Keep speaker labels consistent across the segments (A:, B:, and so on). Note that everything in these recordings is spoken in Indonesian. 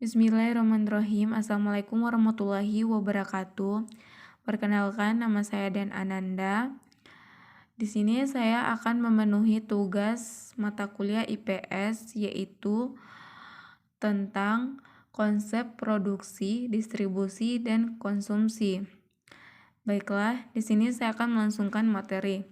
A: Bismillahirrahmanirrahim. Assalamualaikum warahmatullahi wabarakatuh. Perkenalkan, nama saya Dan Ananda. Di sini saya akan memenuhi tugas mata kuliah IPS, yaitu tentang konsep produksi, distribusi, dan konsumsi. Baiklah, di sini saya akan melangsungkan materi.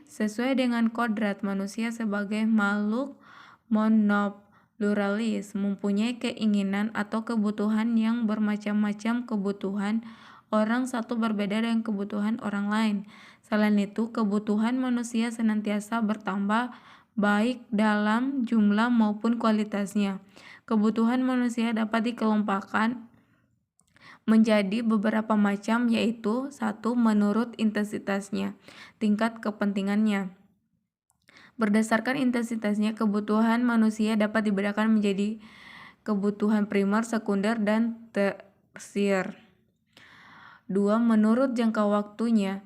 A: Sesuai dengan kodrat manusia sebagai makhluk monopluralis, mempunyai keinginan atau kebutuhan yang bermacam-macam kebutuhan orang satu berbeda dengan kebutuhan orang lain. Selain itu, kebutuhan manusia senantiasa bertambah baik dalam jumlah maupun kualitasnya. Kebutuhan manusia dapat dikelompokkan menjadi beberapa macam, yaitu: 1. Menurut intensitasnya, tingkat kepentingannya. Berdasarkan intensitasnya, kebutuhan manusia dapat dibedakan menjadi kebutuhan primer, sekunder, dan tersier. 2. Menurut jangka waktunya.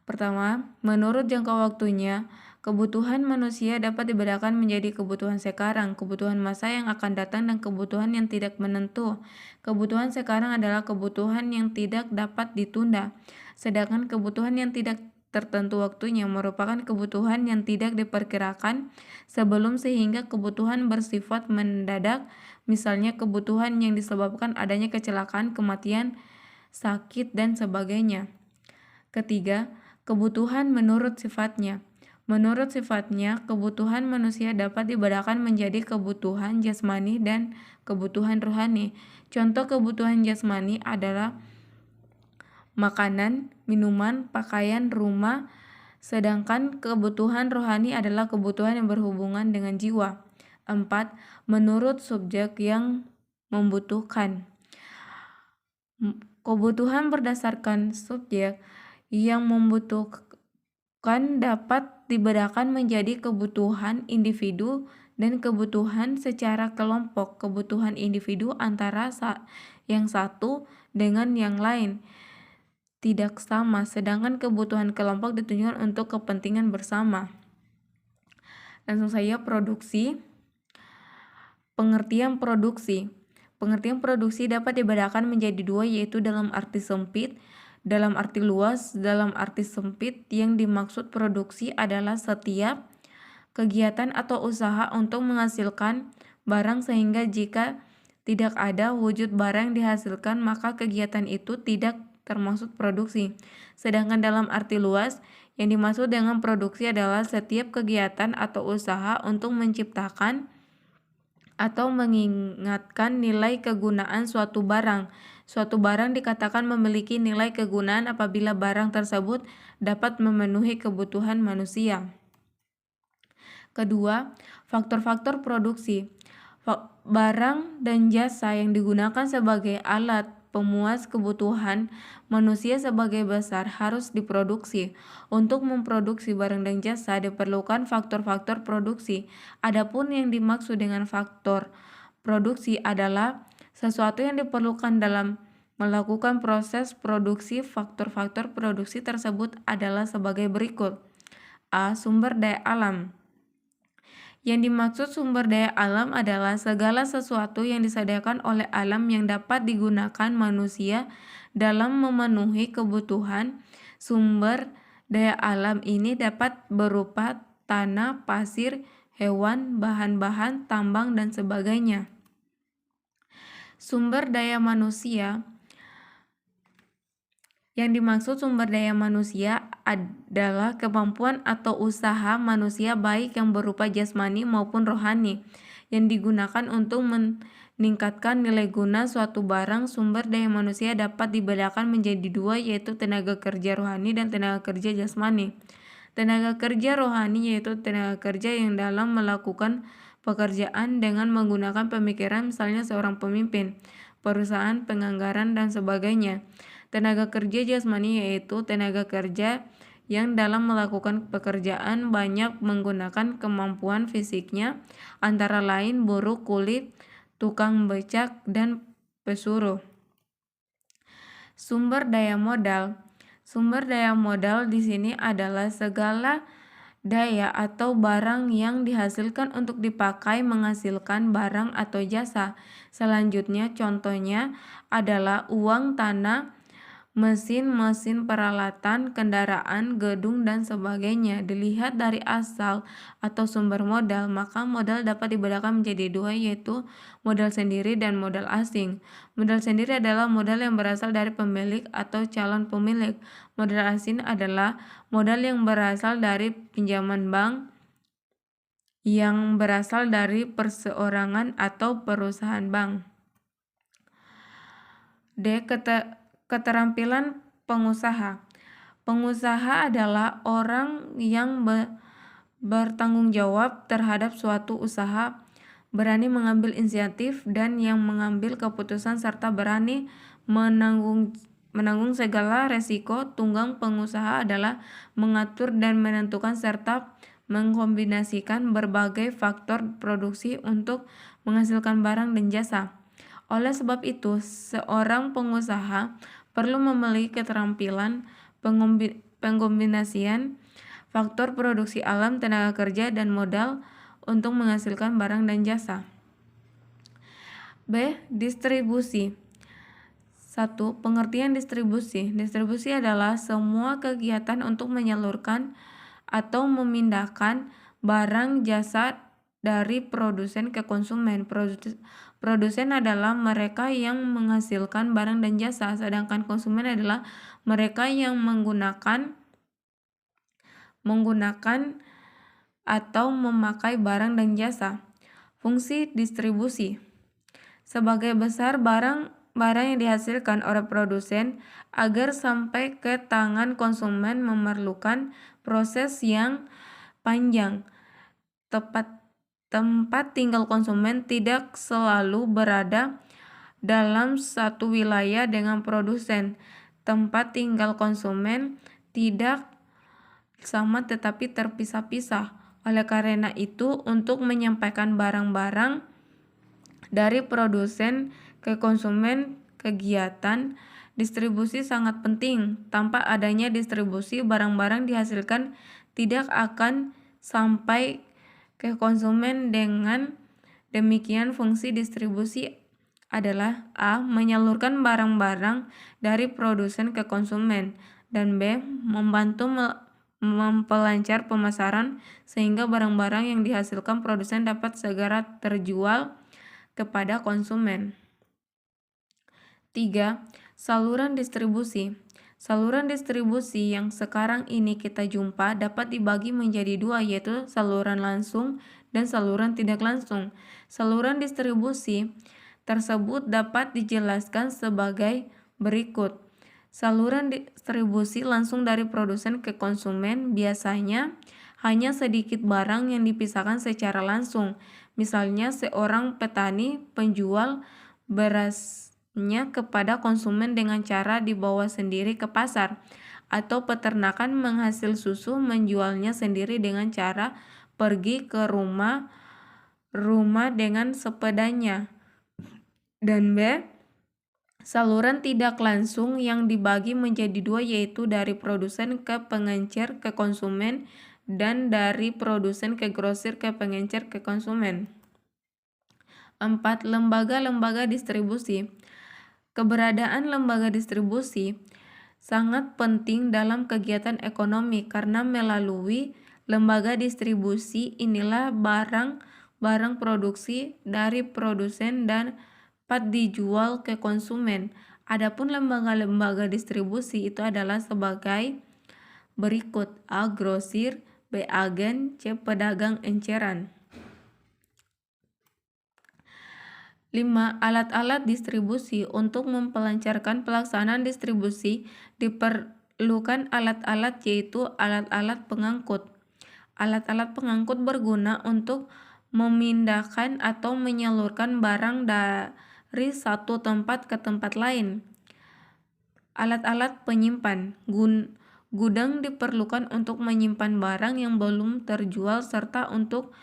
A: Pertama, menurut jangka waktunya, kebutuhan manusia dapat dibedakan menjadi kebutuhan sekarang, kebutuhan masa yang akan datang, dan kebutuhan yang tidak menentu. Kebutuhan sekarang adalah kebutuhan yang tidak dapat ditunda, sedangkan kebutuhan yang tidak tertentu waktunya merupakan kebutuhan yang tidak diperkirakan sebelum, sehingga kebutuhan bersifat mendadak, misalnya kebutuhan yang disebabkan adanya kecelakaan, kematian, sakit, dan sebagainya. Ketiga, kebutuhan menurut sifatnya. Menurut sifatnya, kebutuhan manusia dapat dibedakan menjadi kebutuhan jasmani dan kebutuhan rohani. Contoh kebutuhan jasmani adalah makanan, minuman, pakaian, rumah, sedangkan kebutuhan rohani adalah kebutuhan yang berhubungan dengan jiwa. 4. Menurut subjek yang membutuhkan. Kebutuhan berdasarkan subjek yang membutuhkan dapat dibedakan menjadi kebutuhan individu dan kebutuhan secara kelompok. Kebutuhan individu antara yang satu dengan yang lain tidak sama, sedangkan kebutuhan kelompok ditujukan untuk kepentingan bersama. Langsung saja, produksi. Pengertian produksi. Pengertian produksi dapat dibedakan menjadi dua, yaitu dalam arti sempit, dalam arti luas. Dalam arti sempit, yang dimaksud produksi adalah setiap kegiatan atau usaha untuk menghasilkan barang, sehingga jika tidak ada wujud barang dihasilkan, maka kegiatan itu tidak termasuk produksi. Sedangkan dalam arti luas, yang dimaksud dengan produksi adalah setiap kegiatan atau usaha untuk menciptakan atau mengingatkan nilai kegunaan suatu barang. Suatu barang dikatakan memiliki nilai kegunaan apabila barang tersebut dapat memenuhi kebutuhan manusia. Kedua, faktor-faktor produksi. Barang dan jasa yang digunakan sebagai alat pemuas kebutuhan manusia sebagai besar harus diproduksi. Untuk memproduksi barang dan jasa diperlukan faktor-faktor produksi. Adapun yang dimaksud dengan faktor produksi adalah sesuatu yang diperlukan dalam melakukan proses produksi. Faktor-faktor produksi tersebut adalah sebagai berikut. A. Sumber daya alam. Yang dimaksud sumber daya alam adalah segala sesuatu yang disediakan oleh alam yang dapat digunakan manusia dalam memenuhi kebutuhan. Sumber daya alam ini dapat berupa tanah, pasir, hewan, bahan-bahan tambang, dan sebagainya. Sumber daya manusia. Yang dimaksud sumber daya manusia adalah kemampuan atau usaha manusia, baik yang berupa jasmani maupun rohani, yang digunakan untuk meningkatkan nilai guna suatu barang. Sumber daya manusia dapat dibedakan menjadi dua, yaitu tenaga kerja rohani dan tenaga kerja jasmani. Tenaga kerja rohani yaitu tenaga kerja yang dalam melakukan pekerjaan dengan menggunakan pemikiran, misalnya seorang pemimpin, perusahaan, penganggaran, dan sebagainya. Tenaga kerja jasmani yaitu tenaga kerja yang dalam melakukan pekerjaan banyak menggunakan kemampuan fisiknya, antara lain buruh, kulit, tukang becak, dan pesuruh. Sumber daya modal. Sumber daya modal di sini adalah segala daya atau barang yang dihasilkan untuk dipakai menghasilkan barang atau jasa. Selanjutnya contohnya adalah uang, tanah, mesin peralatan, kendaraan, gedung, dan sebagainya. Dilihat dari asal atau sumber modal, maka modal dapat dibedakan menjadi dua, yaitu modal sendiri dan modal asing. Modal sendiri adalah modal yang berasal dari pemilik atau calon pemilik. Modal asing adalah modal yang berasal dari pinjaman bank yang berasal dari perseorangan atau perusahaan bank. D. Keterampilan pengusaha. Pengusaha adalah orang yang bertanggung jawab terhadap suatu usaha, berani mengambil inisiatif dan yang mengambil keputusan serta berani menanggung segala resiko. Tunggang pengusaha adalah mengatur dan menentukan serta mengkombinasikan berbagai faktor produksi untuk menghasilkan barang dan jasa. Oleh sebab itu, seorang pengusaha perlu memiliki keterampilan pengkombinasian faktor produksi alam, tenaga kerja, dan modal untuk menghasilkan barang dan jasa. B. Distribusi. 1. Pengertian distribusi. Distribusi adalah semua kegiatan untuk menyalurkan atau memindahkan barang jasa dari produsen ke konsumen. Produsen adalah mereka yang menghasilkan barang dan jasa, sedangkan konsumen adalah mereka yang menggunakan atau memakai barang dan jasa. Fungsi distribusi. Sebagai besar barang yang dihasilkan oleh produsen agar sampai ke tangan konsumen memerlukan proses yang panjang. Tempat tinggal konsumen tidak selalu berada dalam satu wilayah dengan produsen. Tempat tinggal konsumen tidak sama tetapi terpisah-pisah. Oleh karena itu, untuk menyampaikan barang-barang dari produsen ke konsumen, kegiatan distribusi sangat penting. Tanpa adanya distribusi, barang-barang dihasilkan tidak akan sampai ke konsumen. Dengan demikian, fungsi distribusi adalah A. Menyalurkan barang-barang dari produsen ke konsumen, dan B. Membantu memperlancar pemasaran sehingga barang-barang yang dihasilkan produsen dapat segera terjual kepada konsumen. 3. Saluran distribusi. Saluran distribusi yang sekarang ini kita jumpa dapat dibagi menjadi dua, yaitu saluran langsung dan saluran tidak langsung. Saluran distribusi tersebut dapat dijelaskan sebagai berikut. Saluran distribusi langsung dari produsen ke konsumen biasanya hanya sedikit barang yang dipisahkan secara langsung. Misalnya, seorang petani penjual berasnya kepada konsumen dengan cara dibawa sendiri ke pasar, atau peternakan menghasil susu menjualnya sendiri dengan cara pergi ke rumah dengan sepedanya. Dan B. Saluran tidak langsung yang dibagi menjadi dua, yaitu dari produsen ke pengencer ke konsumen dan dari produsen ke grosir ke pengencer ke konsumen. 4. Lembaga-lembaga distribusi. Keberadaan lembaga distribusi sangat penting dalam kegiatan ekonomi karena melalui lembaga distribusi inilah barang produksi dari produsen dapat dijual ke konsumen. Adapun lembaga-lembaga distribusi itu adalah sebagai berikut: A. Grosir, B. Agen, C. Pedagang enceran. 5. Alat-alat distribusi. Untuk memperlancarkan pelaksanaan distribusi diperlukan alat-alat, yaitu alat-alat pengangkut. Alat-alat pengangkut berguna untuk memindahkan atau menyalurkan barang dari satu tempat ke tempat lain. Alat-alat penyimpan. Gudang diperlukan untuk menyimpan barang yang belum terjual serta untuk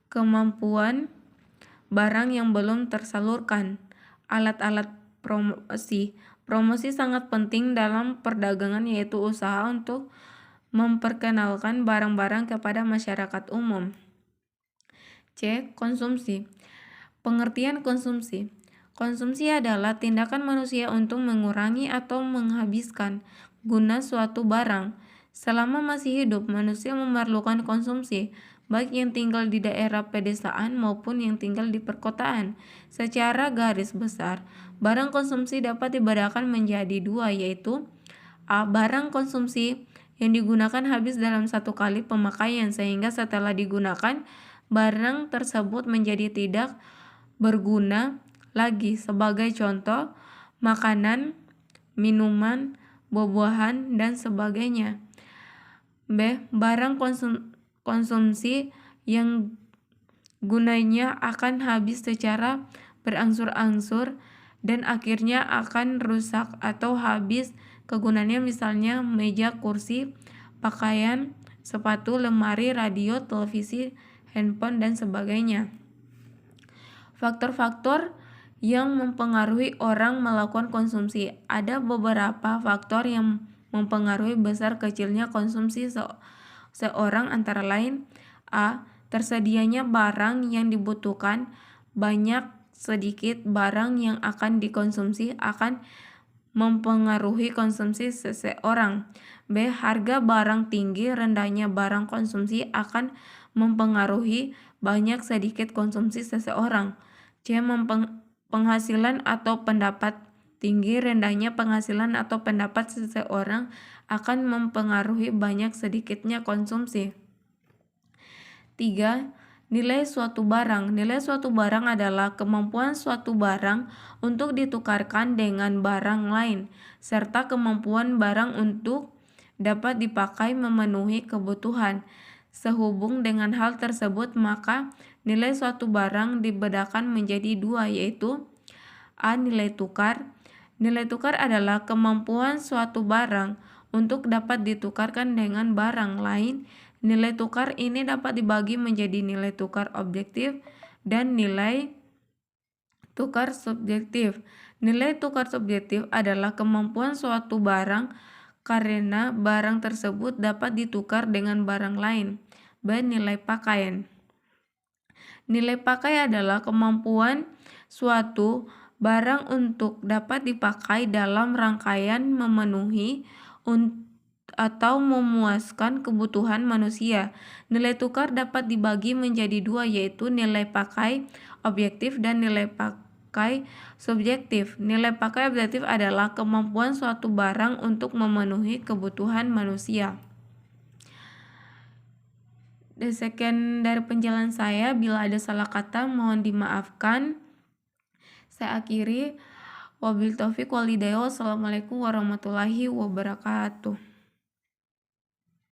A: kemampuan barang yang belum tersalurkan. Alat-alat promosi. Promosi sangat penting dalam perdagangan, yaitu usaha untuk memperkenalkan barang-barang kepada masyarakat umum. C. Konsumsi. Pengertian konsumsi. Konsumsi adalah tindakan manusia untuk mengurangi atau menghabiskan guna suatu barang. Selama masih hidup, manusia memerlukan konsumsi, baik yang tinggal di daerah pedesaan maupun yang tinggal di perkotaan. Secara garis besar, barang konsumsi dapat dibedakan menjadi dua, yaitu A. Barang konsumsi yang digunakan habis dalam satu kali pemakaian sehingga setelah digunakan, barang tersebut menjadi tidak berguna lagi. Sebagai contoh, makanan, minuman, buah-buahan, dan sebagainya. B. Barang konsumsi yang gunanya akan habis secara berangsur-angsur dan akhirnya akan rusak atau habis kegunaannya, misalnya meja, kursi, pakaian, sepatu, lemari, radio, televisi, handphone, dan sebagainya. Faktor-faktor yang mempengaruhi orang melakukan konsumsi. Ada beberapa faktor yang mempengaruhi besar kecilnya konsumsi seorang, antara lain: A. Tersedianya barang yang dibutuhkan. Banyak sedikit barang yang akan dikonsumsi akan mempengaruhi konsumsi seseorang. B. Harga barang tinggi. Rendahnya barang konsumsi akan mempengaruhi banyak sedikit konsumsi seseorang. C. Penghasilan atau pendapat tinggi. Rendahnya penghasilan atau pendapat seseorang akan mempengaruhi banyak sedikitnya konsumsi. 3. Nilai suatu barang. Nilai suatu barang adalah kemampuan suatu barang untuk ditukarkan dengan barang lain, serta kemampuan barang untuk dapat dipakai memenuhi kebutuhan. Sehubung dengan hal tersebut, maka nilai suatu barang dibedakan menjadi dua, yaitu A. Nilai tukar. Nilai tukar adalah kemampuan suatu barang untuk dapat ditukarkan dengan barang lain. Nilai tukar ini dapat dibagi menjadi nilai tukar objektif dan nilai tukar subjektif. Nilai tukar subjektif adalah kemampuan suatu barang karena barang tersebut dapat ditukar dengan barang lain. B. Nilai pakaian. Nilai pakai adalah kemampuan suatu barang untuk dapat dipakai dalam rangkaian memenuhi atau memuaskan kebutuhan manusia. Nilai tukar dapat dibagi menjadi dua, yaitu nilai pakai objektif dan nilai pakai subjektif. Nilai pakai objektif adalah kemampuan suatu barang untuk memenuhi kebutuhan manusia. Sekian dari penjelasan saya. Bila ada salah kata, mohon dimaafkan. Saya akhiri. Wabil taufiq wal hidayah. Wassalamualaikum warahmatullahi wabarakatuh.